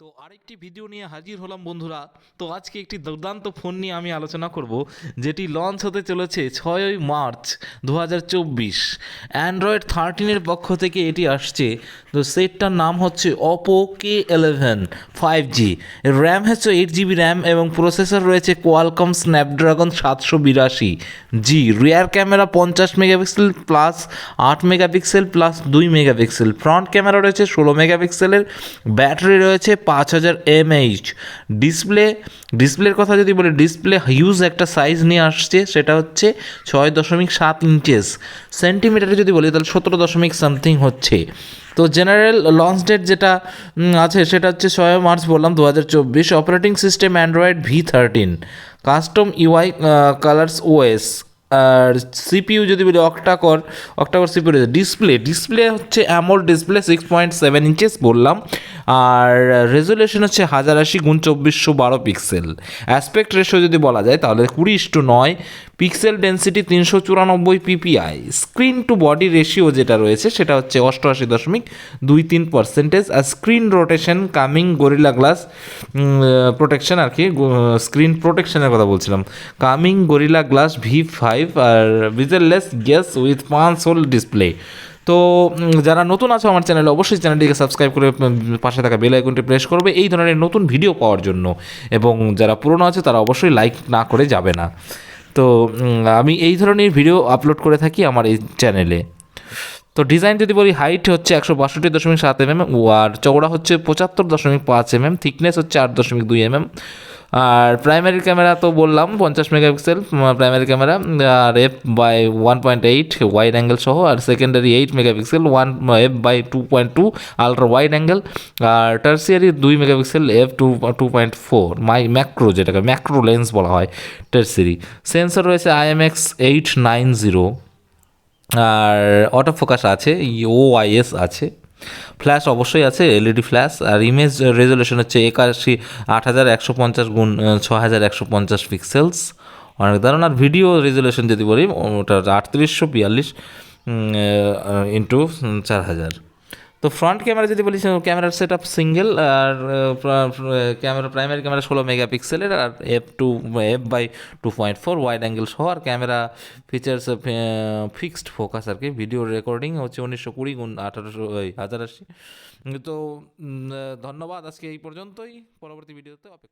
তো আরেকটি ভিডিও নিয়ে হাজির হলাম বন্ধুরা। তো আজকে একটি দুর্দান্ত ফোন নিয়ে আমি আলোচনা করব, যেটি লঞ্চ হতে চলেছে 6ই মার্চ 2024। অ্যান্ড্রয়েড 13-এর পক্ষ থেকে এটি আসছে। তো সেটটার নাম হচ্ছে অপো K11 5G। এর র্যাম হচ্ছে 8 GB র্যাম এবং প্রসেসর রয়েছে Qualcomm Snapdragon 782G। Rear camera 50 megapixel plus 8 megapixel plus 2 megapixel. Front camera রয়েছে 16 মেগাপিক্সেলের। ব্যাটারি রয়েছে 5000 mAh। ডিসপ্লের কথা যদি বলি, ডিসপ্লে হিউজ একটা সাইজ নিয়ে আসছে, সেটা হচ্ছে 6.7 ইঞ্চেস। সেন্টিমিটারে যদি বলি তাহলে 17 দশমিক সামথিং হচ্ছে। তো জেনারেল লঞ্চ ডেট যেটা আছে সেটা হচ্ছে 6 মার্চ বললাম 2024। Operating system android V13, custom UI colours OS. আর সিপিইউ যদি বলি অক্টাকর সিপিইউ রয়েছে। ডিসপ্লে হচ্ছে অ্যামোলেড ডিসপ্লে 6.7 ইঞ্চেস বললাম। আর রেজুলেশন হচ্ছে 1080x2412 পিক্সেল। অ্যাসপেক্ট রেশিও যদি বলা যায় তাহলে 20:9। Pixel density 394 PPI. Screen to body ratio যেটা রয়েছে সেটা হচ্ছে 88.23%। আর screen rotation corning gorilla glass protection আর কি, স্ক্রিন প্রোটেকশনের কথা বলছিলাম, কামিং গরিলা গ্লাস V5 আর bezelless glass with 5 hole display. তো যারা নতুন আছো আমার চ্যানেলে, অবশ্যই চ্যানেলটিকে সাবস্ক্রাইব করে পাশে থাকা বেল আইকনটি প্রেস করবে এই ধরনের নতুন ভিডিও পাওয়ার জন্য। এবং যারা পুরনো আছে তারা অবশ্যই লাইক না করে যাবে না। তো আমি এই ধরনের ভিডিও আপলোড করে থাকি আমার এই চ্যানেলে। তো ডিজাইন যদি বলি, হাইট হচ্ছে 162.7 mm, আর চওড়া হচ্ছে 75.5 mm, থিকনেস হচ্ছে 8.2 mm। আর প্রাইমারি ক্যামেরা তো বললাম 50 মেগাপিক্সেল প্রাইমারি ক্যামেরা, আর f/1.8 ওয়াইড অ্যাঙ্গেল সহ। আর secondary 8 megapixel f/2.2 ultra wide angle. আর টার্সিয়ারি 2 মেগাপিক্সেল f/2.4 ম্যাক্রো, যেটাকে ম্যাক্রো লেন্স বলা হয় টার্সিয়ারি। সেন্সর রয়েছে IMX890। আর অটো ফোকাস আছে, OIS আছে। ফ্ল্যাশ অবশ্যই আছে, এলইডি ফ্ল্যাশ। আর ইমেজ রেজলিউশন হচ্ছে 8150x6150 পিক্সেলস, অনেক দারুণ। আর ভিডিও রেজলিউশন যদি বলি ওটা 3842 × 4000। তো ফ্রন্ট ক্যামেরা যদি বলি, ক্যামেরার সেট আপ সিঙ্গেল। আর প্রাইমারি ক্যামেরা 16 মেগাপিক্সেলের, আর f/2.4 ওয়াইড অ্যাঙ্গেল সহ। আর ক্যামেরা ফিচার্স ফিক্সড ফোকাস আর কি। ভিডিও রেকর্ডিং হচ্ছে 1920x1880। তো ধন্যবাদ, আজকে এই পর্যন্তই। পরবর্তী ভিডিওতে অপেক্ষা।